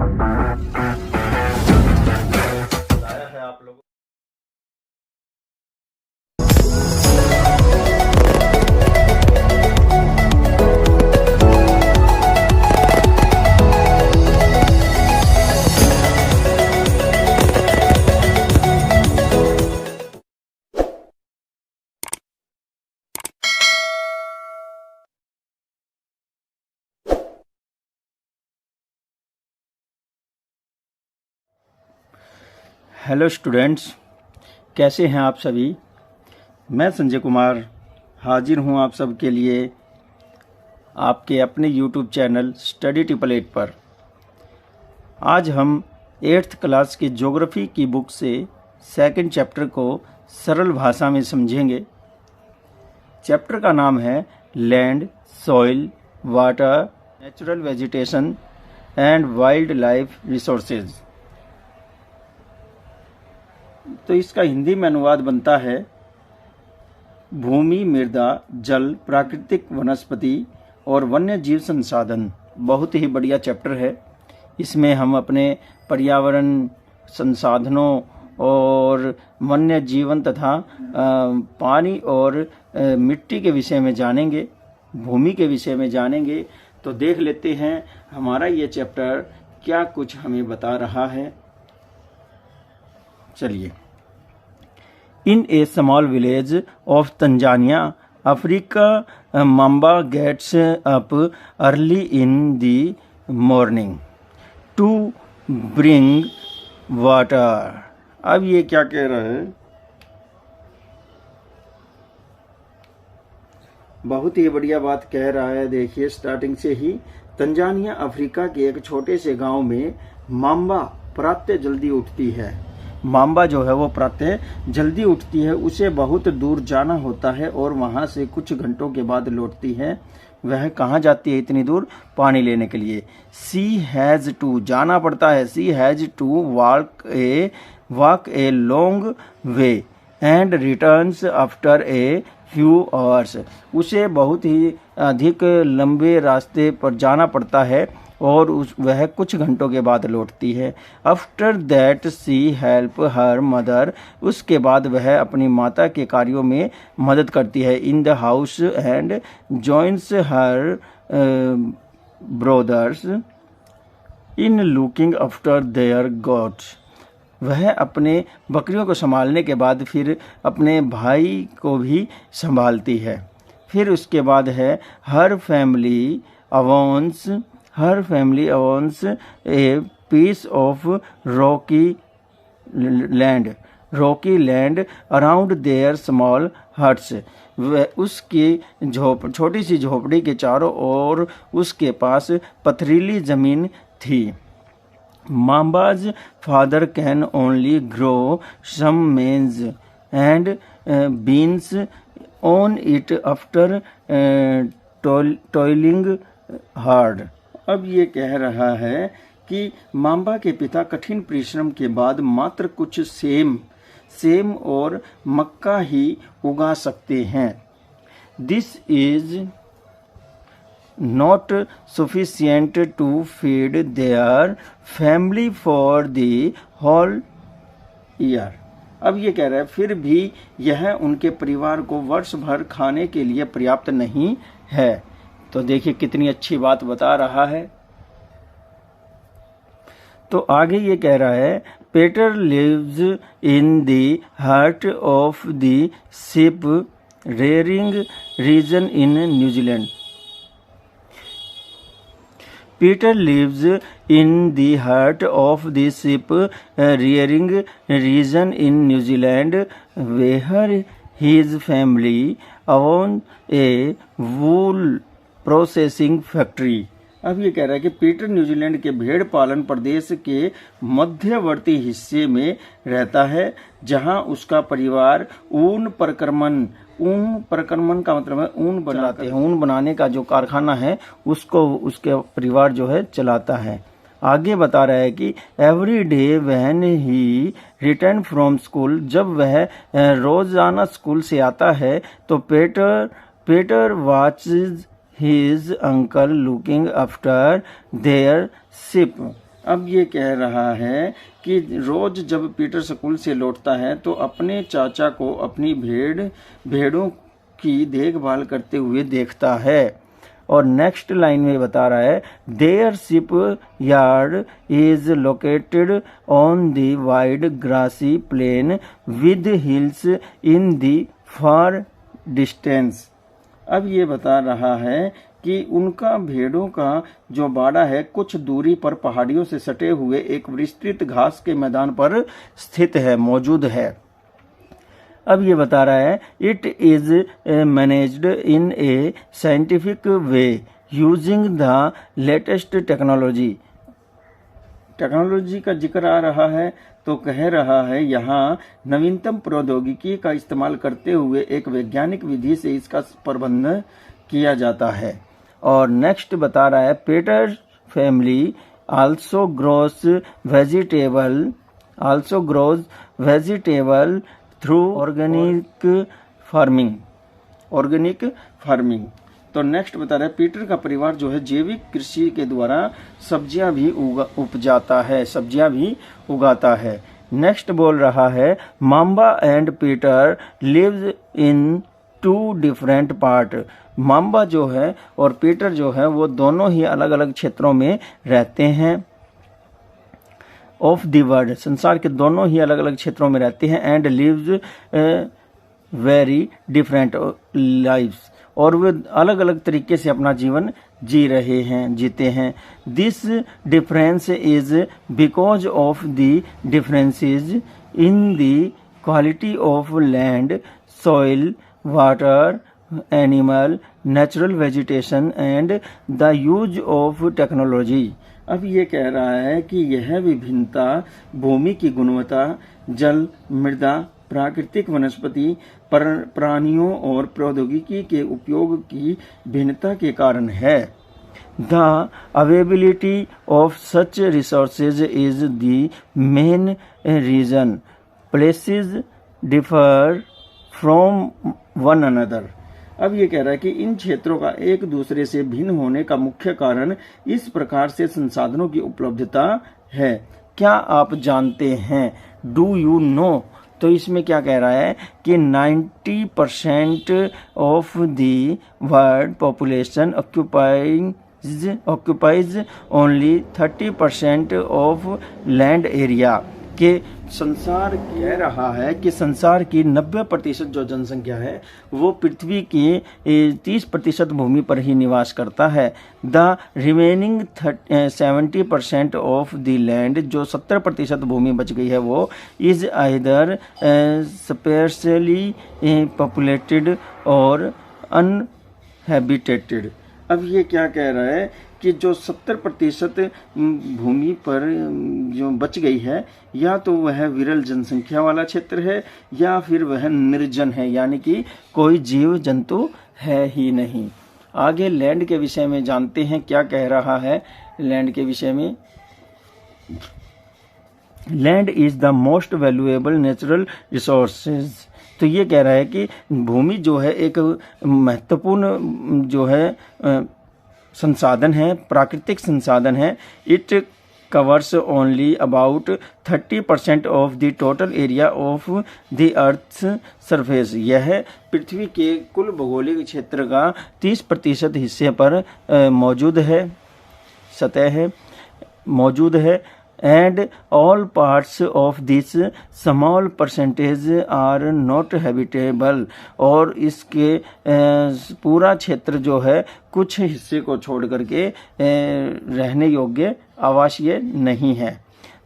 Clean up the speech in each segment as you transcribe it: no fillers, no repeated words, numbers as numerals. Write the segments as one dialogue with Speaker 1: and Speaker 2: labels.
Speaker 1: है आप लोगों।
Speaker 2: हेलो स्टूडेंट्स, कैसे हैं आप सभी। मैं संजय कुमार हाजिर हूं आप सब के लिए आपके अपने यूट्यूब चैनल स्टडी 888 पर। आज हम 8th क्लास की ज्योग्राफी की बुक से सेकंड चैप्टर को सरल भाषा में समझेंगे। चैप्टर का नाम है land, soil, water, natural vegetation and wild life resources. तो इसका हिंदी में अनुवाद बनता है भूमि, मृदा, जल, प्राकृतिक वनस्पति और वन्य जीव संसाधन। बहुत ही बढ़िया चैप्टर है। इसमें हम अपने पर्यावरण संसाधनों और वन्य जीवन तथा पानी और मिट्टी के विषय में जानेंगे, भूमि के विषय में जानेंगे। तो देख लेते हैं हमारा ये चैप्टर क्या कुछ हमें बता रहा है। चलिए। In a small village of Tanzania, Africa, Mamba gets up early in the morning to bring water. अब ये क्या कह रहा है, बहुत ही बढ़िया बात कह रहा है। देखिए स्टार्टिंग से ही, तंजानिया अफ्रीका के एक छोटे से गांव में माम्बा प्रातः जल्दी उठती है। माम्बा जो है वो प्रातः जल्दी उठती है। उसे बहुत दूर जाना होता है और वहां से कुछ घंटों के बाद लौटती है। वह कहाँ जाती है इतनी दूर? पानी लेने के लिए। सी हैज टू, जाना पड़ता है। She has to walk a long way and returns after a few hours. उसे बहुत ही अधिक लंबे रास्ते पर जाना पड़ता है और वह कुछ घंटों के बाद लौटती है। After that she help her mother, उसके बाद वह अपनी माता के कार्यों में मदद करती है। In the house and joins her brothers in looking after their goats. वह अपने बकरियों को संभालने के बाद फिर अपने भाई को भी संभालती है। फिर उसके बाद है हर family owns a piece of rocky land around their small huts. वह उसकी छोटी सी झोपड़ी के चारों ओर उसके पास पथरीली जमीन थी। Mamba's father can only grow some maize and beans on it after toiling hard. अब ये कह रहा है कि माम्बा के पिता कठिन परिश्रम के बाद मात्र कुछ सेम और मक्का ही उगा सकते हैं। This is not sufficient to feed their family for the whole year. अब ये कह रहा है फिर भी यह उनके परिवार को वर्ष भर खाने के लिए पर्याप्त नहीं है। तो देखिए कितनी अच्छी बात बता रहा है। तो आगे ये कह रहा है Peter lives in the heart of the sheep rearing region in न्यूजीलैंड। Peter lives in the heart of the sheep rearing region in New Zealand, where his family owns a wool processing factory. अब ये कह रहा है कि Peter New Zealand के भेड़ पालन प्रदेश के मध्यवर्ती हिस्से में रहता है, जहां उसका परिवार ऊन प्रक्रमण का मतलब है ऊन बनाते हैं। ऊन बनाने का जो कारखाना है उसको उसके परिवार जो है चलाता है। आगे बता रहा है कि every day when he return from school, जब वह रोजाना स्कूल से आता है तो Peter watches his uncle looking after their sheep. अब ये कह रहा है कि रोज जब पीटर स्कूल से लौटता है तो अपने चाचा को अपनी भेड़ों की देखभाल करते हुए देखता है। और नेक्स्ट लाइन में बता रहा है, their sheep yard is located on the wide grassy plain with hills in the far distance. अब ये बता रहा है कि उनका भेड़ों का जो बाड़ा है कुछ दूरी पर पहाड़ियों से सटे हुए एक विस्तृत घास के मैदान पर स्थित है, मौजूद है। अब ये बता रहा है, it is managed in A scientific way using the latest technology का जिक्र आ रहा है, तो कह रहा है यहाँ नवीनतम प्रौद्योगिकी का इस्तेमाल करते हुए एक वैज्ञानिक विधि से इसका प्रबंधन किया जाता है। और नेक्स्ट बता रहा है, Peter family also grows vegetable through organic farming. तो नेक्स्ट बता रहा है, पीटर का परिवार जो है जैविक कृषि के द्वारा सब्जियां भी उगाता है। नेक्स्ट बोल रहा है, Mamba and Peter lives in 2 different part. Mamba जो है और पीटर जो है वो दोनों ही अलग अलग क्षेत्रों में रहते हैं ऑफ द वर्ल्ड, संसार के दोनों ही अलग अलग क्षेत्रों में रहते हैं। And lives very different lives, और वे अलग अलग तरीके से अपना जीवन जीते हैं। This difference is because of the differences in the quality of land, soil, water, animal, natural vegetation and the use of technology. अब ये कह रहा है कि यह विभिन्नता भूमि की गुणवत्ता, जल, मृदा, प्राकृतिक वनस्पति, प्राणियों और प्रौद्योगिकी के उपयोग की भिन्नता के कारण है। The availability of such resources is the main reason places differ from one another। अब ये कह रहा है कि इन क्षेत्रों का एक दूसरे से भिन्न होने का मुख्य कारण इस प्रकार से संसाधनों की उपलब्धता है। क्या आप जानते हैं? Do you know? तो इसमें क्या कह रहा है कि 90% of the world population occupies only 30% of land area. के संसार कह रहा है कि संसार की 90% जो जनसंख्या है वो पृथ्वी की 30% भूमि पर ही निवास करता है। The remaining 70% of the land, जो 70% भूमि बच गई है वो इज आइदर स्पेशली पॉपुलेटेड और अनहैबिटेटेड। अब ये क्या कह रहा है कि जो 70% भूमि पर जो बच गई है या तो वह विरल जनसंख्या वाला क्षेत्र है या फिर वह निर्जन है, यानी कि कोई जीव जंतु है ही नहीं। आगे लैंड के विषय में जानते हैं क्या कह रहा है। लैंड के विषय में, land is the most valuable natural resources. तो ये कह रहा है कि भूमि जो है एक महत्वपूर्ण जो है संसाधन है, प्राकृतिक संसाधन है। It covers only about 30% of the total area of the earth's surface. यह पृथ्वी के कुल भौगोलिक क्षेत्र का 30% हिस्से पर मौजूद है, सतह है मौजूद है। And all parts of this small percentage are not habitable. और इसके पूरा क्षेत्र जो है कुछ हिस्से को छोड़ करके रहने योग्य आवासीय नहीं है।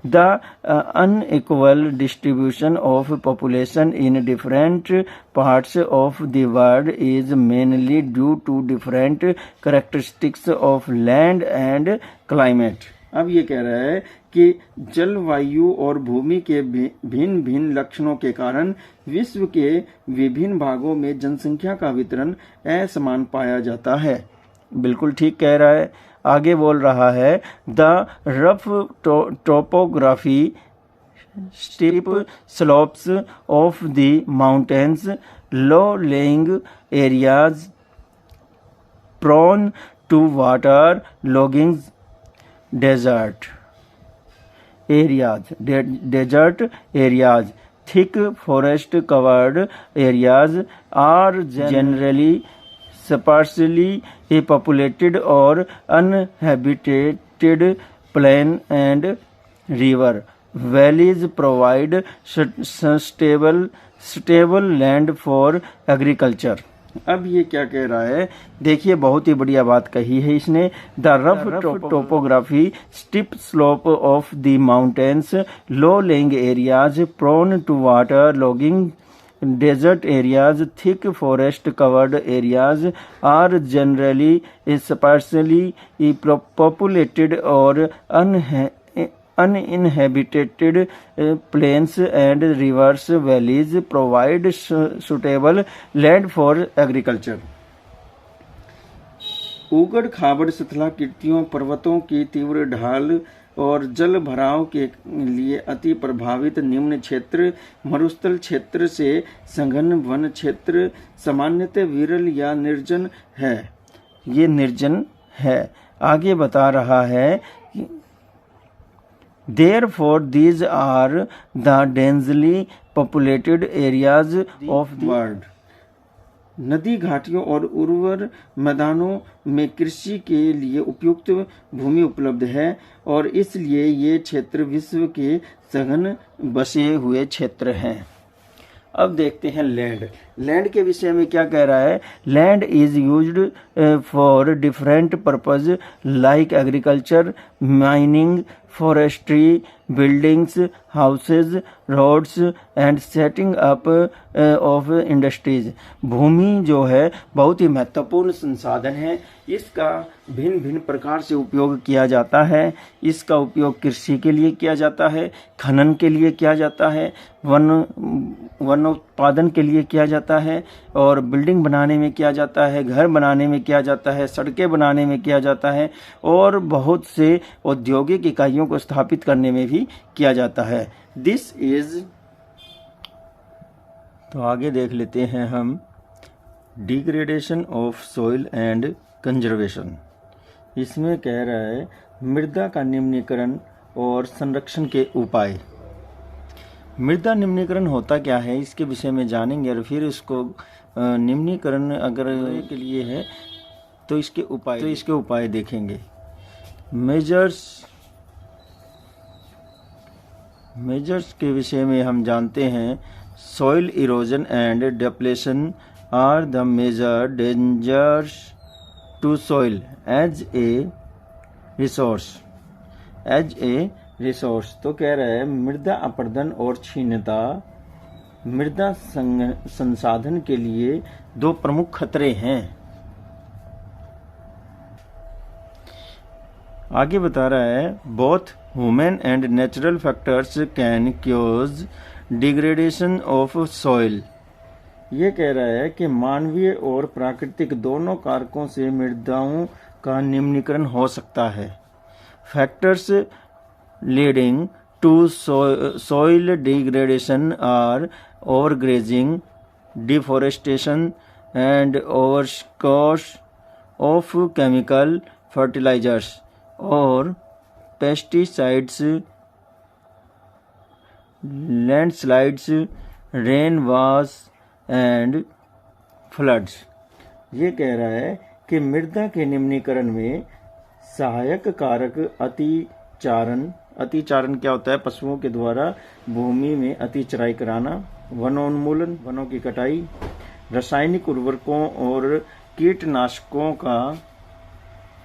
Speaker 2: The unequal distribution of population in different parts of the world is mainly due to different characteristics of land and climate. अब ये कह रहा है कि जलवायु और भूमि के भिन्न भिन्न लक्षणों के कारण विश्व के विभिन्न भागों में जनसंख्या का वितरण असमान पाया जाता है। बिल्कुल ठीक कह रहा है। आगे बोल रहा है, the rough topography, steep slopes of the mountains, low lying areas prone to water logging, desert. areas, desert areas, thick forest covered areas are generally sparsely populated or uninhabited. Plain and river valleys provide stable land for agriculture. अब ये क्या कह रहा है, देखिए बहुत ही बढ़िया बात कही है इसने. The rough topography, steep slope of the mountains, low lying areas prone to water logging, desert areas, thick forest covered areas are generally sparsely populated or uninhabited. Plains and rivers valleys provide suitable land for agriculture. ऊगड़ खाबड़ शिथिलाकृतियों, पर्वतों की तीव्र ढाल और जल भराव के लिए अति प्रभावित निम्न क्षेत्र, मरुस्थल क्षेत्र से सघन वन क्षेत्र सामान्यतः विरल या निर्जन है. ये निर्जन है. आगे बता रहा है, Therefore, these are the densely populated areas of the world. नदी घाटियों और उर्वर मैदानों में कृषि के लिए उपयुक्त भूमि उपलब्ध है और इसलिए ये क्षेत्र विश्व के सघन बसे हुए क्षेत्र हैं. अब देखते हैं लैंड. लैंड के विषय में क्या कह रहा है. Land is used for different purpose like agriculture, mining, forestry, buildings, houses, roads and setting up of industries. भूमि जो है बहुत ही महत्वपूर्ण संसाधन है. इसका भिन्न भिन्न प्रकार से उपयोग किया जाता है. इसका उपयोग कृषि के लिए किया जाता है, खनन के लिए किया जाता है, वन उत्पादन के लिए किया जाता है और बिल्डिंग बनाने में किया जाता है, घर बनाने में किया जाता है, सड़कें बनाने में किया जाता है और बहुत से औद्योगिक इकाइयों को स्थापित करने में भी किया जाता है. दिस इज, तो आगे देख लेते हैं हम, degradation of soil and conservation. इसमें कह रहा है मृदा का निम्नीकरण और संरक्षण के उपाय. मृदा निम्नीकरण होता क्या है इसके विषय में जानेंगे और फिर इसको निम्नीकरण अगर के लिए है तो इसके उपाय देखेंगे. मेजर्स के विषय में हम जानते हैं. Soil erosion and depletion are the major dangers to soil as a resource. तो कह रहा है मृदा अपरदन और क्षीणता मृदा संसाधन के लिए दो प्रमुख खतरे हैं. आगे बता रहा है both human and natural factors can chaos degradation of soil. ये कह रहा है कि मानवीय और प्राकृतिक दोनों कारकों से मृदाओं का निम्नीकरण हो सकता है. Factors leading to soil degradation are overgrazing, deforestation and overuse of chemical fertilizers or pesticides, landslides, rainwash and floods. ये कह रहा है कि मृदा के निम्नीकरण में सहायक कारक अतिचारण क्या होता है, पशुओं के द्वारा भूमि में अति चराई कराना, वनोन्मूलन, वनों की कटाई, रासायनिक उर्वरकों और कीटनाशकों का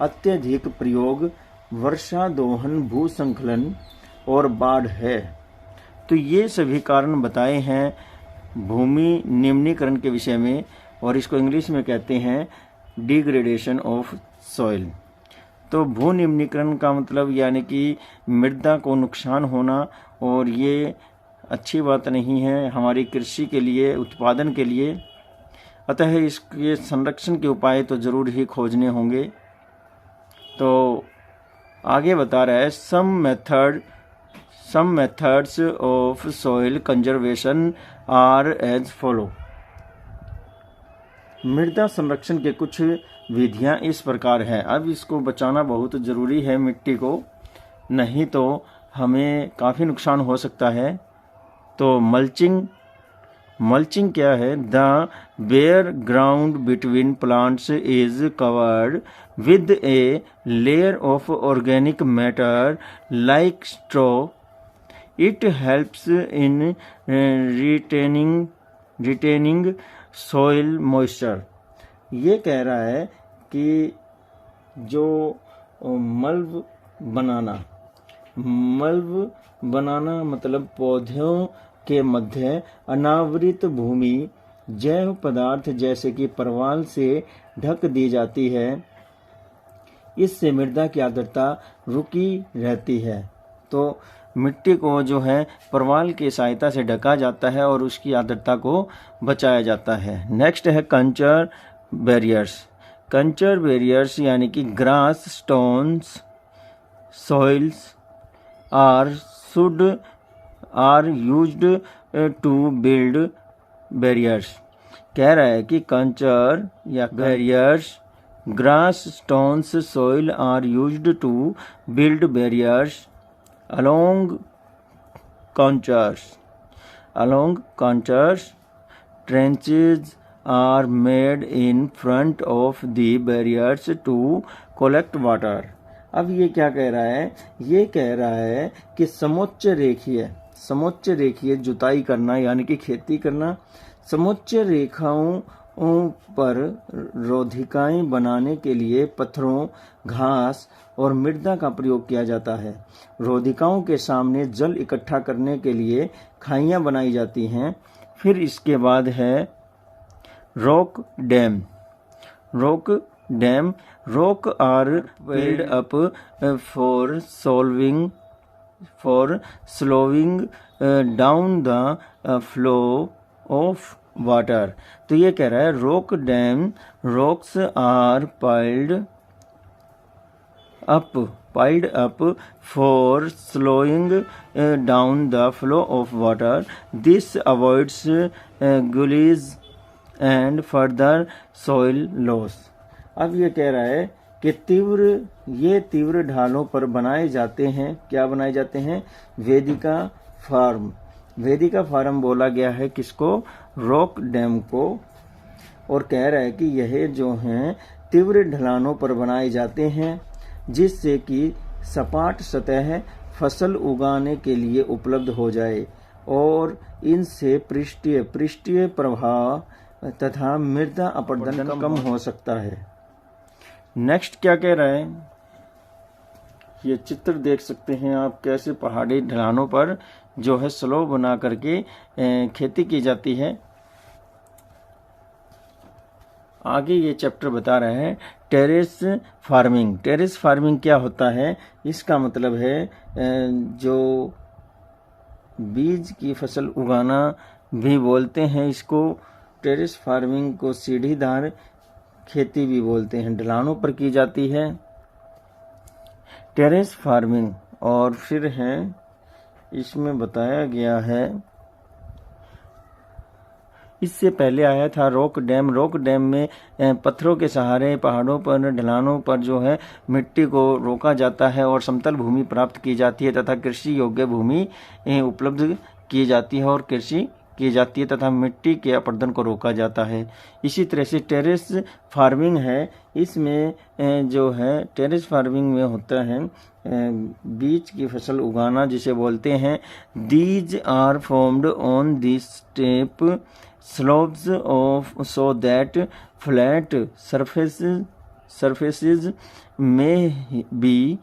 Speaker 2: अत्यधिक प्रयोग, वर्षा दोहन, भूसंकलन और बाढ़ है. तो ये सभी कारण बताए हैं भूमि निम्नीकरण के विषय में और इसको इंग्लिश में कहते हैं डिग्रेडेशन ऑफ सॉइल. तो भू निम्नीकरण का मतलब यानी कि मृदा को नुकसान होना और ये अच्छी बात नहीं है हमारी कृषि के लिए, उत्पादन के लिए. अतः इसके संरक्षण के उपाय तो जरूर ही खोजने होंगे. तो आगे बता रहा है some methods of soil conservation are as follow. मृदा संरक्षण के कुछ विधियां इस प्रकार हैं. अब इसको बचाना बहुत जरूरी है मिट्टी को. नहीं तो हमें काफ़ी नुकसान हो सकता है। तो मल्चिंग क्या है? The bare ground between plants is covered with a layer of organic matter like straw. It helps in retaining soil moisture. ये कह रहा है कि जो मल्ब बनाना मतलब पौधों के मध्य अनावृत भूमि जैव पदार्थ जैसे कि परवाल से ढक दी जाती है। इससे मृदा की आर्द्रता रुकी रहती है। तो मिट्टी को जो है परवाल की सहायता से ढका जाता है और उसकी आर्द्रता को बचाया जाता है। नेक्स्ट है कंचर बैरियर्स यानी कि grass, stones, soils are used to build barriers. कह रहा है कि कंचर या barriers, grass, stones, soil are used to build barriers along contours. Trenches are made in front of the barriers to collect water. अब ये क्या कह रहा है? ये कह रहा है कि समोच्च रेखीय जुताई करना यानी कि खेती करना, समोच्च रेखाओं पर रोधिकाएं बनाने के लिए पत्थरों, घास और मृदा का प्रयोग किया जाता है। रोधिकाओं के सामने जल इकट्ठा करने के लिए खाइयां बनाई जाती हैं। फिर इसके बाद है rock dam. Rock are build up for slowing down the flow of water. तो ये कह रहा है rocks are piled up for slowing down the flow of water. This avoids gullies and further soil loss. अब ये कह रहा है कि तीव्र ढालों पर बनाए जाते हैं। क्या बनाए जाते हैं? वेदिका फार्म बोला गया है किसको? रॉक डैम को। और कह रहा है कि यह जो हैं तीव्र ढलानों पर बनाए जाते हैं जिससे कि सपाट सतह फसल उगाने के लिए उपलब्ध हो जाए और इनसे पृष्ठीय प्रभाव तथा मृदा अपरदन कम हो सकता है। नेक्स्ट क्या कह रहा है? ये चित्र देख सकते हैं आप कैसे पहाड़ी ढलानों पर जो है स्लो बना करके खेती की जाती है। आगे ये चैप्टर बता रहे हैं टेरेस फार्मिंग क्या होता है? इसका मतलब है जो बीज की फसल उगाना भी बोलते हैं इसको। टेरेस फार्मिंग को सीढ़ीदार खेती भी बोलते हैं, ढलानों पर की जाती है टेरेस फार्मिंग। और फिर है इसमें बताया गया है, इससे पहले आया था रॉक डैम में पत्थरों के सहारे पहाड़ों पर ढलानों पर जो है मिट्टी को रोका जाता है और समतल भूमि प्राप्त की जाती है तथा कृषि योग्य भूमि उपलब्ध की जाती है और कृषि की जाती है तथा मिट्टी के अपरदन को रोका जाता है। इसी तरह से टेरेस फार्मिंग है। इसमें जो है टेरेस फार्मिंग में होता है बीज की फसल उगाना जिसे बोलते हैं। These are formed on this steep slopes of so that flat surfaces may be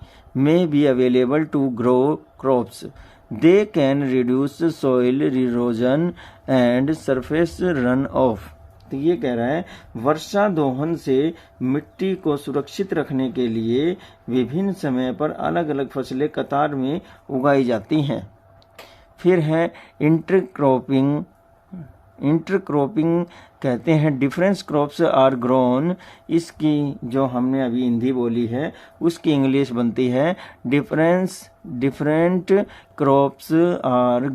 Speaker 2: available to grow crops. They can reduce soil erosion and surface runoff. तो ये कह रहा है वर्षा दोहन से मिट्टी को सुरक्षित रखने के लिए विभिन्न समय पर अलग अलग फसलें कतार में उगाई जाती हैं। फिर है इंटरक्रॉपिंग कहते हैं डिफरेंस क्रॉप्स आर ग्रोन। इसकी जो हमने अभी हिंदी बोली है उसकी इंग्लिश बनती है different crops are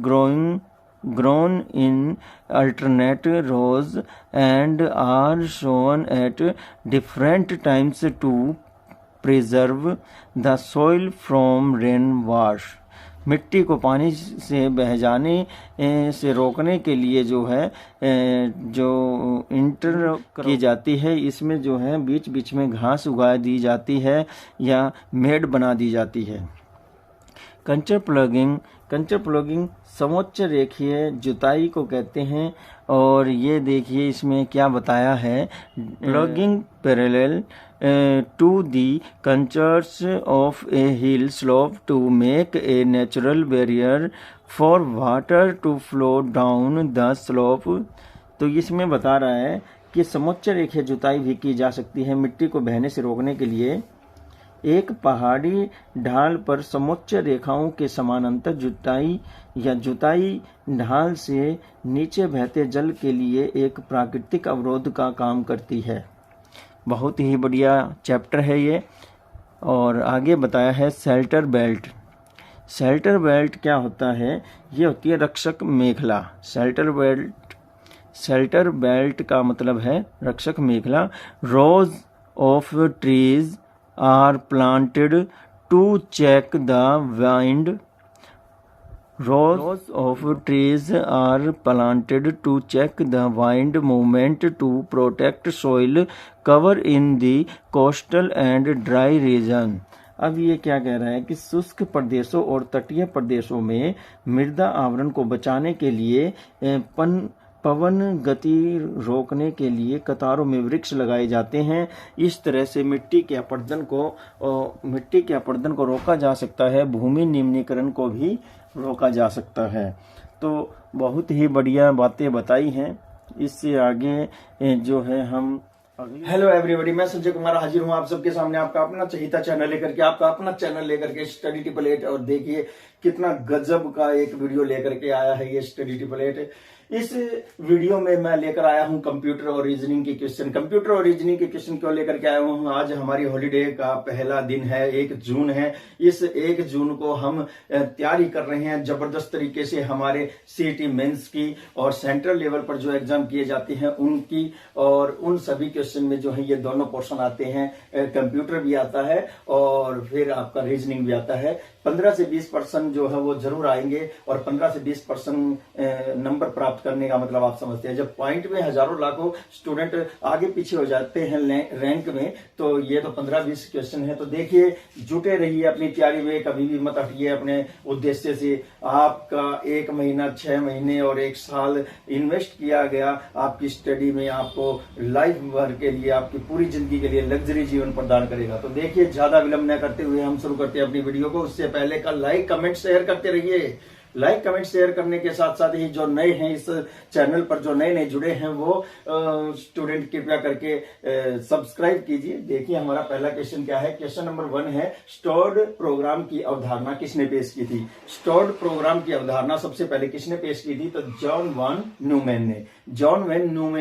Speaker 2: grown in alternate rows and are sown at different times to preserve the soil from rain wash. मिट्टी को पानी से बह जाने से रोकने के लिए जो है जो इंटर की जाती है, इसमें जो है बीच बीच में घास उगा दी जाती है या मेड़ बना दी जाती है। कंचर प्लगिंग समोच्च रेखीय जुताई को कहते हैं। और ये देखिए इसमें क्या बताया है, ploughing parallel to the contours of a hill slope to make a natural barrier for water to flow down the slope. तो इसमें बता रहा है कि समोच्च रेखीय जुताई भी की जा सकती है मिट्टी को बहने से रोकने के लिए। एक पहाड़ी ढाल पर समोच्च रेखाओं के समानांतर जुताई या जुताई ढाल से नीचे बहते जल के लिए एक प्राकृतिक अवरोध का काम करती है। बहुत ही बढ़िया चैप्टर है ये। और आगे बताया है शेल्टर बेल्ट। शेल्टर बेल्ट क्या होता है? ये होती है रक्षक मेखला। शेल्टर बेल्ट का मतलब है रक्षक मेखला। Rows of trees are planted to check the wind. Rows of trees are planted to check the wind movement to protect soil cover in the coastal and dry region. अब ये क्या कह रहा है कि शुष्क प्रदेशों और तटीय प्रदेशों में मृदा आवरण को बचाने के लिए पवन गति रोकने के लिए कतारों में वृक्ष लगाए जाते हैं। इस तरह से मिट्टी के अपरदन को रोका जा सकता है। भूमि निम्नीकरण को भी रोका जा सकता है। तो बहुत ही बढ़िया बातें बताई हैं। इससे आगे जो है हम हेलो एवरीबॉडी, मैं संजय कुमार हाजिर हूँ आप सबके सामने आपका अपना चहीता चैनल लेकर के स्टडी ट्रिपल 8। और देखिए कितना गजब का एक वीडियो लेकर के आया है ये स्टडी ट्रिपल 8। इस वीडियो में मैं लेकर आया हूं कंप्यूटर और रीजनिंग के क्वेश्चन। कंप्यूटर और रीजनिंग के क्वेश्चन क्यों लेकर के आया हूं? आज हमारी हॉलीडे का पहला दिन है, 1 जून है। इस 1 जून को हम तैयारी कर रहे हैं जबरदस्त तरीके से हमारे सीईटी मेंस की और सेंट्रल लेवल पर जो एग्जाम किए जाते हैं उनकी। और उन सभी क्वेश्चन में जो है ये दोनों पोर्शन आते हैं, कंप्यूटर भी आता है और फिर आपका रीजनिंग भी आता है। 15 से 20% जो है वो जरूर आएंगे। और 15 से 20% नंबर प्राप्त करने का मतलब आप समझते हैं, जब पॉइंट में हजारों लाखों स्टूडेंट आगे पीछे हो जाते हैं रैंक में, तो ये तो 15-20 क्वेश्चन है। तो देखिए, जुटे रहिए अपनी तैयारी में, कभी भी मत हटिए अपने उद्देश्य से। आपका 1 महीना, 6 महीने और 1 साल इन्वेस्ट किया गया आपकी स्टडी में, आपको लाइफ भर के लिए, आपकी पूरी जिंदगी के लिए लग्जरी जीवन प्रदान करेगा। तो देखिए, ज्यादा विलंब न करते हुए हम शुरू करते हैं अपनी वीडियो को। उससे पहले का लाइक कमेंट शेयर करते रहिए। लाइक कमेंट शेयर करने के साथ साथ ही जो नए हैं इस चैनल पर, जो नए जुड़े हैं वो स्टूडेंट कृपया करके सब्सक्राइब कीजिए। देखिए हमारा पहला क्वेश्चन क्या है। क्वेश्चन नंबर 1 है, स्टोर्ड प्रोग्राम की अवधारणा किसने पेश की थी? स्टोर्ड प्रोग्राम की अवधारणा सबसे पहले किसने पेश की थी? तो जॉन वॉन न्यूमैन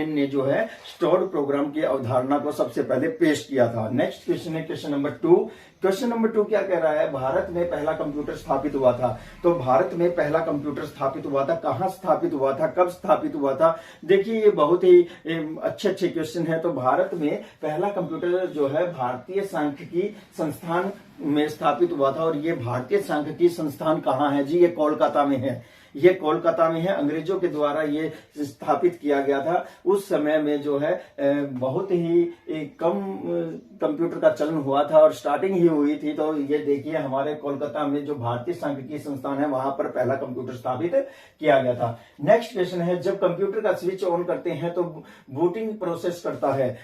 Speaker 2: ने जो है स्टोर्ड प्रोग्राम की अवधारणा को सबसे पहले पेश किया था। नेक्स्ट क्वेश्चन है क्वेश्चन नंबर 2। क्वेश्चन नंबर 2 क्या कह रहा है? भारत में पहला कंप्यूटर स्थापित हुआ था। तो भारत में पहला कंप्यूटर स्थापित हुआ था, कहां स्थापित हुआ था, कब स्थापित हुआ था? देखिए, ये बहुत ही अच्छे क्वेश्चन है। तो भारत में पहला कंप्यूटर जो है भारतीय सांख्यिकी संस्थान में स्थापित हुआ था। और ये भारतीय सांख्यिकी संस्थान कहाँ है जी? ये कोलकाता में है। ये कोलकाता में है। अंग्रेजों के द्वारा ये स्थापित किया गया था। उस समय में जो है बहुत ही कम कंप्यूटर का चलन हुआ था और स्टार्टिंग ही हुई थी। तो ये देखिए, हमारे कोलकाता में जो भारतीय सांख्यिकी संस्थान है वहां पर पहला कंप्यूटर स्थापित किया गया था। नेक्स्ट क्वेश्चन है, जब कंप्यूटर का स्विच ऑन करते हैं तो बूटिंग प्रोसेस करता है।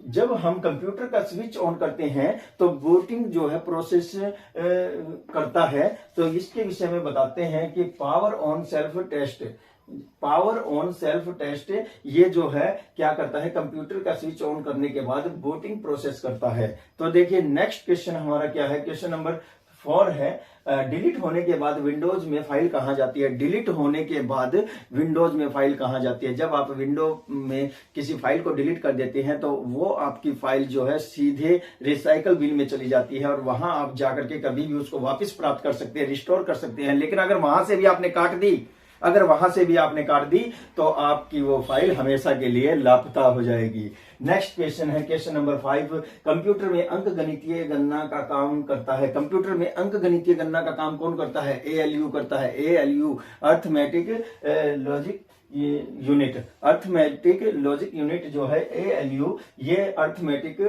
Speaker 2: जब हम कंप्यूटर का स्विच ऑन करते हैं तो बूटिंग जो है प्रोसेस करता है। तो इसके विषय में बताते हैं कि पावर ऑन सेल्फ टेस्ट ये जो है क्या करता है? कंप्यूटर का स्विच ऑन करने के बाद बूटिंग प्रोसेस करता है। तो देखिए, नेक्स्ट क्वेश्चन हमारा क्या है? क्वेश्चन नंबर 4 है, डिलीट होने के बाद विंडोज में फाइल कहां जाती है? डिलीट होने के बाद विंडोज में फाइल कहां जाती है? जब आप विंडो में किसी फाइल को डिलीट कर देते हैं तो वो आपकी फाइल जो है सीधे रिसाइकल बिन में चली जाती है और वहां आप जाकर के कभी भी उसको वापस प्राप्त कर सकते हैं, रिस्टोर कर सकते हैं। लेकिन अगर वहां से भी आपने काट दी अगर वहां से भी आपने काट दी तो आपकी वो फाइल हमेशा के लिए लापता हो जाएगी। नेक्स्ट क्वेश्चन है क्वेश्चन नंबर 5। कंप्यूटर में अंकगणितीय गणना का काम करता है। कंप्यूटर में अंकगणितीय गणना का काम कौन करता है? एएलयू करता है। ALU arithmetic logic unit. Arithmetic logic unit जो है एएलयू, ये अर्थमेटिक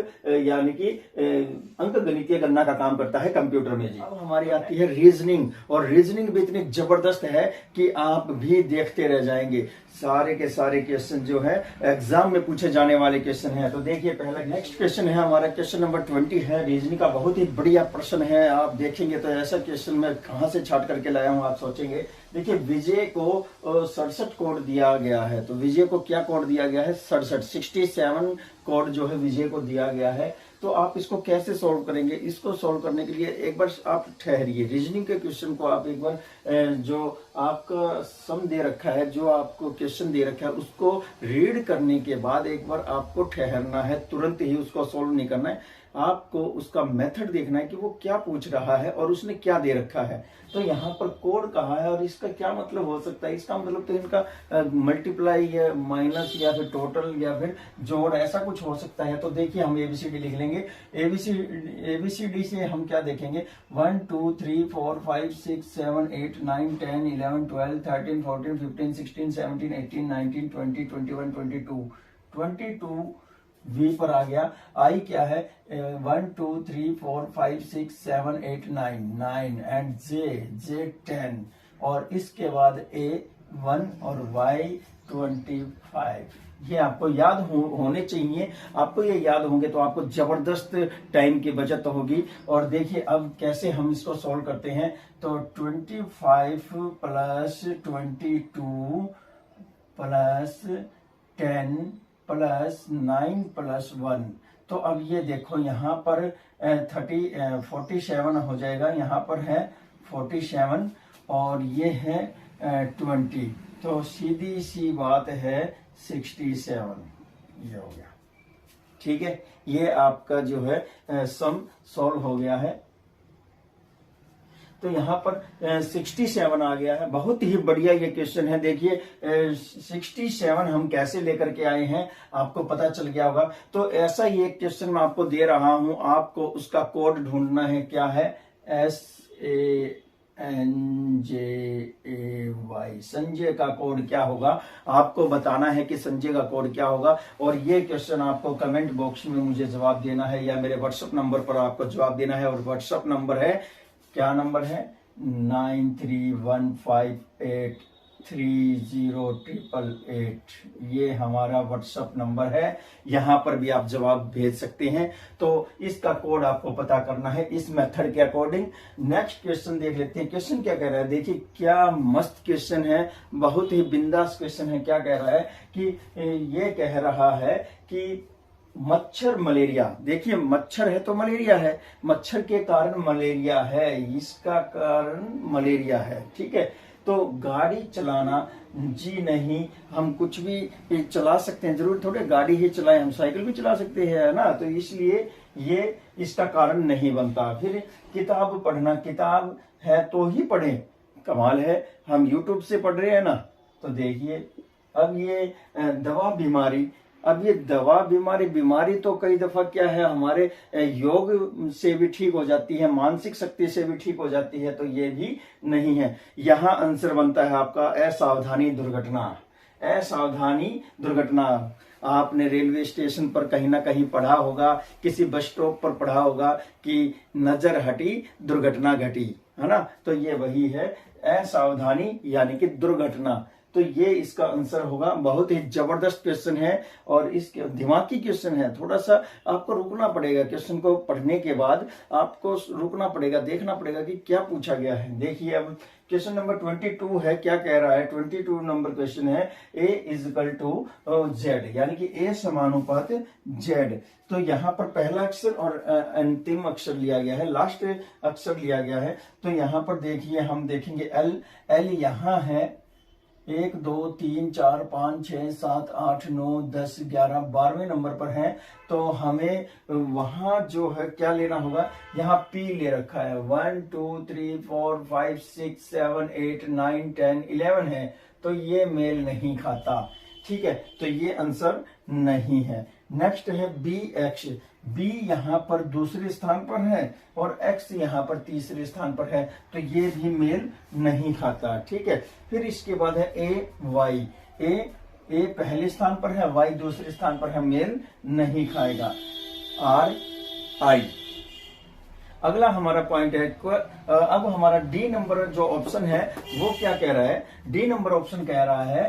Speaker 2: यानी कि अंकगणितीय गणना का काम करता है कंप्यूटर में जी। अब हमारी आती है रीजनिंग, और रीजनिंग भी इतनी जबरदस्त है कि आप भी देखते रह जाएंगे। सारे के सारे क्वेश्चन जो है एग्जाम में पूछे जाने वाले क्वेश्चन है। तो देखिए पहला नेक्स्ट क्वेश्चन है हमारा क्वेश्चन नंबर 20 है। रीजनिंग का बहुत ही बढ़िया प्रश्न है। आप देखेंगे तो ऐसा क्वेश्चन मैं कहां से छाट करके लाया हूं, आप सोचेंगे। देखिए विजय को 67 कोड दिया गया है। तो विजय को क्या कोड दिया गया है? 67 कोड जो है विजय को दिया गया है। तो आप इसको कैसे सॉल्व करेंगे? इसको सॉल्व करने के लिए एक बार आप ठहरिए। रीजनिंग के क्वेश्चन को आप एक बार जो आपका सम दे रखा है, जो आपको क्वेश्चन दे रखा है, उसको रीड करने के बाद एक बार आपको ठहरना है, तुरंत ही उसको सॉल्व नहीं करना है। आपको उसका मेथड देखना है कि वो क्या पूछ रहा है और उसने क्या दे रखा है। तो यहाँ पर कोड कहा है और इसका क्या मतलब हो सकता है? इसका मतलब तो इनका मल्टीप्लाई या माइनस या फिर टोटल या फिर जोड़, ऐसा कुछ हो सकता है। तो देखिए हम एबीसीडी लिख लेंगे। एबीसीडी से हम क्या देखेंगे? 1 2 3 4 5 6 7 8 9 10 11 12 13 14 15 16 17 18 19 20 21 22 22 वी पर आ गया। आई क्या है? 1 2 3 4 5 6 7 8 9 एंड जे 10, और इसके बाद ए 1 और वाई 25। ये आपको याद होने चाहिए। आपको ये याद होंगे तो आपको जबरदस्त टाइम की बचत होगी। और देखिए अब कैसे हम इसको सॉल्व करते हैं। तो 25 प्लस 22 प्लस 10 प्लस 9 प्लस 1। तो अब ये देखो यहाँ पर 47 हो जाएगा। यहाँ पर है 47 और ये है 20। तो सीधी सी बात है 67, ये हो गया। ठीक है, ये आपका जो है सम सॉल्व हो गया है। तो यहाँ पर 67 आ गया है। बहुत ही बढ़िया ये क्वेश्चन है। देखिए 67 हम कैसे लेकर के आए हैं आपको पता चल गया होगा। तो ऐसा ही एक क्वेश्चन मैं आपको दे रहा हूं, आपको उसका कोड ढूंढना है। क्या है? SANJAY। संजय का कोड क्या होगा आपको बताना है कि संजय का कोड क्या होगा। और ये क्वेश्चन आपको कमेंट बॉक्स में मुझे जवाब देना है या मेरे व्हाट्सएप नंबर पर आपको जवाब देना है। और व्हाट्सएप नंबर है, क्या नंबर है? 9315830888। ये हमारा व्हाट्सएप नंबर है। यहां पर भी आप जवाब भेज सकते हैं। तो इसका कोड आपको पता करना है इस मेथड के अकॉर्डिंग। नेक्स्ट क्वेश्चन देख लेते हैं। क्वेश्चन क्या कह रहा है? देखिए क्या मस्त क्वेश्चन है, बहुत ही बिंदास क्वेश्चन है। क्या कह रहा है कि ये कह रहा है कि मच्छर मलेरिया। देखिए मच्छर है तो मलेरिया है, मच्छर के कारण मलेरिया है, इसका कारण मलेरिया है। ठीक है, तो गाड़ी चलाना जी नहीं, हम कुछ भी चला सकते हैं, जरूर थोड़े गाड़ी ही चलाएं, हम साइकिल भी चला सकते हैं, है ना। तो इसलिए ये इसका कारण नहीं बनता। फिर किताब पढ़ना, किताब है तो ही पढ़ें। कमाल है, हम यूट्यूब से पढ़ रहे हैं ना। तो देखिए अब ये दवा बीमारी, अब ये दवा बीमारी तो कई दफा क्या है हमारे योग से भी ठीक हो जाती है, मानसिक शक्ति से भी ठीक हो जाती है। तो ये भी नहीं है। यहाँ आंसर बनता है आपका असावधानी दुर्घटना। असावधानी दुर्घटना आपने रेलवे स्टेशन पर कहीं ना कहीं पढ़ा होगा, किसी बस स्टॉप पर पढ़ा होगा कि नजर हटी दुर्घटना घटी, है ना। तो ये वही है असावधानी यानी कि दुर्घटना। तो ये इसका आंसर होगा। बहुत ही जबरदस्त क्वेश्चन है और इसके दिमागी क्वेश्चन है। थोड़ा सा आपको रुकना पड़ेगा, क्वेश्चन को पढ़ने के बाद आपको रुकना पड़ेगा, देखना पड़ेगा कि क्या पूछा गया है। देखिए अब क्वेश्चन नंबर 22 है। क्या कह रहा है? 22 नंबर क्वेश्चन है A = Z, यानी कि A समानुपात Z। तो यहाँ पर पहला अक्षर और अंतिम अक्षर लिया गया है, लास्ट अक्षर लिया गया है। तो यहाँ पर देखिए हम देखेंगे L यहाँ है 1 2 3 4 5 6 7 8 9 10 11 12वें नंबर पर है, तो हमें वहां जो है क्या लेना होगा, यहाँ P ले रखा है 1 2 3 4 5 6 7 8 9 10 11 है, तो ये मेल नहीं खाता। ठीक है, तो ये आंसर नहीं है। नेक्स्ट है बी एक्स। बी यहाँ पर दूसरे स्थान पर है और एक्स यहाँ पर तीसरे स्थान पर है, तो ये भी मेल नहीं खाता। ठीक है, फिर इसके बाद है ए वाई। ए पहले स्थान पर है, वाई दूसरे स्थान पर है, मेल नहीं खाएगा। आर आई। अगला हमारा पॉइंट है, अब हमारा डी नंबर जो ऑप्शन है वो क्या कह रहा है, डी नंबर ऑप्शन कह रहा है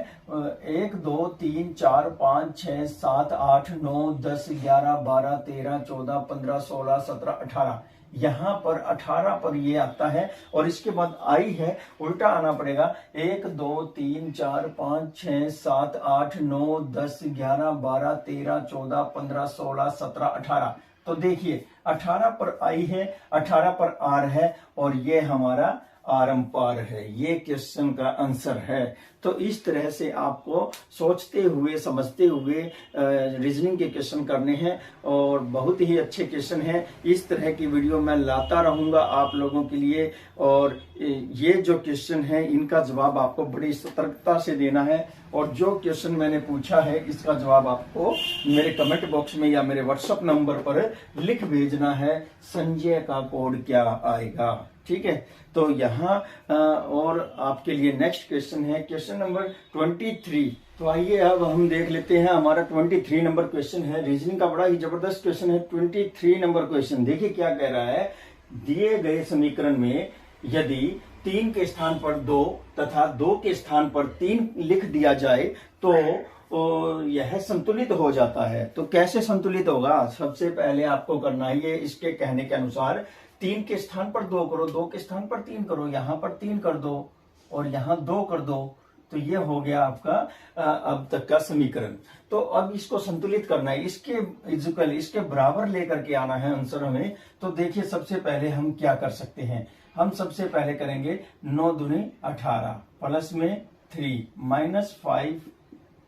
Speaker 2: 1 2 3 4 5 6 7 8 9 10 11 12 13 14 15 16 17 18। यहाँ पर 18 पर ये आता है और इसके बाद आई है, उल्टा आना पड़ेगा। 1 2 3 4 5 6 7 8 9 10 11 12 13 14 15 16 17 18। तो देखिए 18 पर आई है, 18 पर आर है और ये हमारा आरंपार है, ये क्वेश्चन का आंसर है। तो इस तरह से आपको सोचते हुए समझते हुए रीजनिंग के क्वेश्चन करने हैं और बहुत ही अच्छे क्वेश्चन हैं। इस तरह की वीडियो मैं लाता रहूंगा आप लोगों के लिए, और ये जो क्वेश्चन है इनका जवाब आपको बड़ी सतर्कता से देना है, और जो क्वेश्चन मैंने पूछा है इसका जवाब आपको मेरे कमेंट बॉक्स में या मेरे व्हाट्सएप नंबर पर लिख भेजना है। संजय का कोड क्या आएगा, ठीक है। तो यहाँ और आपके लिए नेक्स्ट क्वेश्चन है क्वेश्चन नंबर 23। तो आइए अब हम देख लेते हैं, हमारा 23 नंबर क्वेश्चन है। रीजनिंग का बड़ा ही जबरदस्त क्वेश्चन है। 23 नंबर क्वेश्चन देखिए क्या कह रहा है। दिए गए समीकरण में यदि 3 के स्थान पर 2 तथा 2 के स्थान पर 3 लिख दिया जाए तो यह संतुलित हो जाता है। तो कैसे संतुलित होगा, सबसे पहले आपको करना है ये इसके कहने के अनुसार 3 के स्थान पर 2 करो, 2 के स्थान पर 3 करो, यहां पर 3 कर दो और यहां 2 कर दो, तो ये हो गया आपका अब तक का समीकरण। तो अब इसको संतुलित करना है, इसके इक्वल इसके बराबर लेकर के आना है आंसर हमें। तो देखिए सबसे पहले हम क्या कर सकते हैं, हम सबसे पहले करेंगे 9 दूनी 18 प्लस में 3 माइनस 5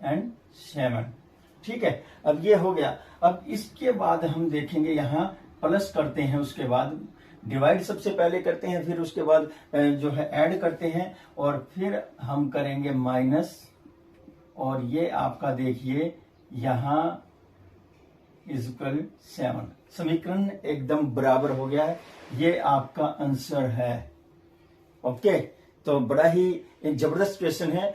Speaker 2: एंड 7। ठीक है, अब ये हो गया। अब इसके बाद हम देखेंगे यहाँ प्लस करते हैं, उसके बाद डिवाइड सबसे पहले करते हैं, फिर उसके बाद जो है ऐड करते हैं और फिर हम करेंगे माइनस, और ये आपका देखिए यहाँ इक्वल 7। समीकरण एकदम बराबर हो गया है, ये आपका आंसर है। ओके, तो बड़ा ही एक जबरदस्त क्वेश्चन है।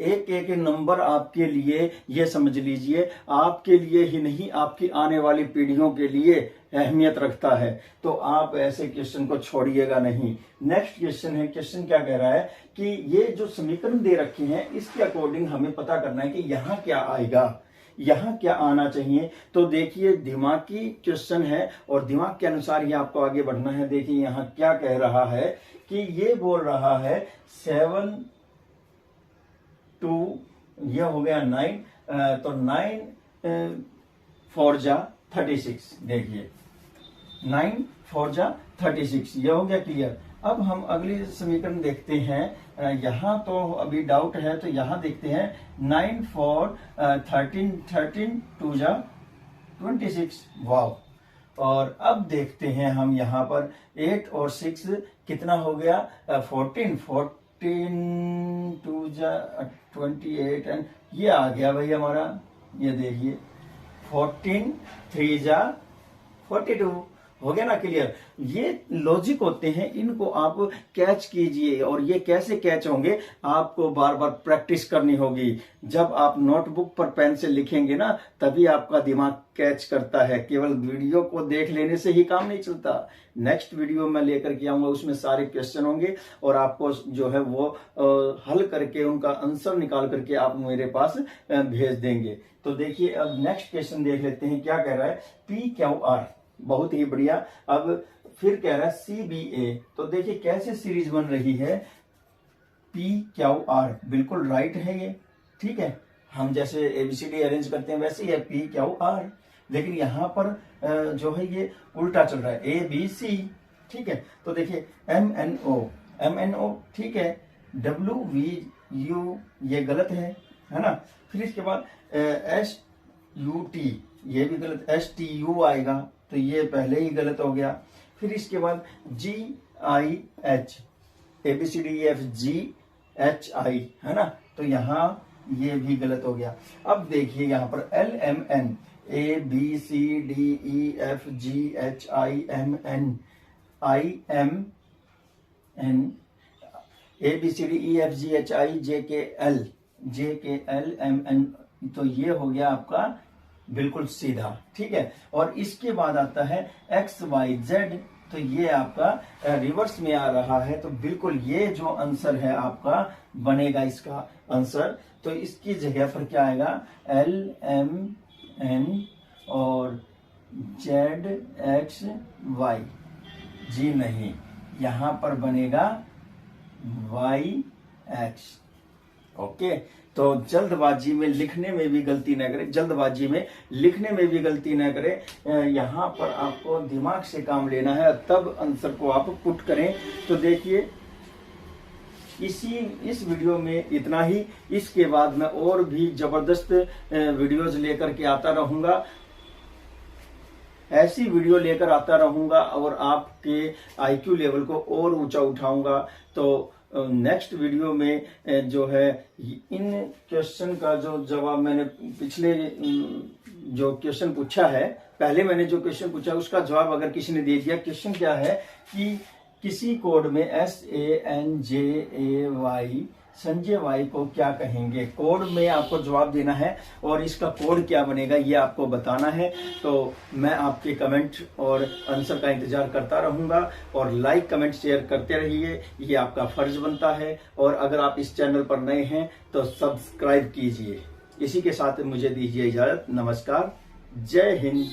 Speaker 2: एक एक नंबर आपके लिए ये समझ लीजिए, आपके लिए ही नहीं आपकी आने वाली पीढ़ियों के लिए अहमियत रखता है। तो आप ऐसे क्वेश्चन को छोड़िएगा नहीं। नेक्स्ट क्वेश्चन है, क्वेश्चन क्या कह रहा है कि ये जो समीकरण दे रखे हैं इसके अकॉर्डिंग हमें पता करना है कि यहाँ क्या आएगा, यहाँ क्या आना चाहिए। तो देखिए दिमागी क्वेश्चन है और दिमाग के अनुसार ही आपको आगे बढ़ना है। देखिए यहाँ क्या कह रहा है कि ये बोल रहा है 7 2 ये हो गया 9, तो 9 4 जा 36। देखिए 9 4 जा 36, ये हो गया क्लियर। अब हम अगली समीकरण देखते हैं। यहाँ तो अभी डाउट है, तो यहाँ देखते हैं 9 4 13 13 2 जा 26। वाव। और अब देखते हैं हम यहाँ पर 8 और 6 कितना हो गया 14 2 जा 28 एंड ये आ गया भाई हमारा, ये देखिए 14 3 जा 42 हो गया ना क्लियर। ये लॉजिक होते हैं, इनको आप कैच कीजिए, और ये कैसे कैच होंगे आपको बार बार प्रैक्टिस करनी होगी। जब आप नोटबुक पर पेन से लिखेंगे ना तभी आपका दिमाग कैच करता है, केवल वीडियो को देख लेने से ही काम नहीं चलता। नेक्स्ट वीडियो मैं लेकर के आऊंगा, उसमें सारे क्वेश्चन होंगे और आपको जो है वो हल करके उनका आंसर निकाल करके आप मेरे पास भेज देंगे। तो देखिए अब नेक्स्ट क्वेश्चन देख लेते हैं क्या कह रहा है। PQR, बहुत ही बढ़िया। अब फिर कह रहा है CBA, तो देखिए कैसे सीरीज बन रही है। PQR बिल्कुल राइट है ये, ठीक है। हम जैसे ABCD अरेंज करते हैं वैसे ही है PQR, लेकिन यहाँ पर जो है ये उल्टा चल रहा है ABC, ठीक है। तो देखिए MNO ठीक है, WVU ये गलत है ना। फिर इसके बाद SUT ये भी गलत, STU आएगा तो ये पहले ही गलत हो गया। फिर इसके बाद GIH ABCDEFGHI है ना, तो यहाँ ये भी गलत हो गया। अब देखिए यहाँ पर LMN ABCDEFGHIMN IMN ABCDEFGHIJKL तो ये हो गया आपका बिल्कुल सीधा, ठीक है। और इसके बाद आता है XYZ तो ये आपका रिवर्स में आ रहा है, तो बिल्कुल ये जो आंसर है आपका बनेगा इसका आंसर। तो इसकी जगह पर क्या आएगा LMN और ZXY, जी नहीं, यहां पर बनेगा YX। ओके, तो जल्दबाजी में लिखने में भी गलती न करें, जल्दबाजी में लिखने में भी गलती न करें। यहाँ पर आपको दिमाग से काम लेना है, तब आंसर को आप पुट करें। तो देखिए इस वीडियो में इतना ही। इसके बाद मैं और भी जबरदस्त वीडियोज लेकर के आता रहूंगा, ऐसी वीडियो लेकर आता रहूंगा और आपके IQ लेवल को और ऊंचा उठाऊंगा। तो नेक्स्ट वीडियो में जो है इन क्वेश्चन का जो जवाब मैंने पिछले जो क्वेश्चन पूछा है, पहले मैंने जो क्वेश्चन पूछा उसका जवाब अगर किसी ने दे दिया। क्वेश्चन क्या है कि किसी कोड में SANJAY संजय वाई को क्या कहेंगे, कोड में आपको जवाब देना है और इसका कोड क्या बनेगा ये आपको बताना है। तो मैं आपके कमेंट और आंसर का इंतजार करता रहूंगा और लाइक कमेंट शेयर करते रहिए, ये आपका फर्ज बनता है। और अगर आप इस चैनल पर नए हैं तो सब्सक्राइब कीजिए। इसी के साथ मुझे दीजिए इजाजत। नमस्कार, जय हिंद।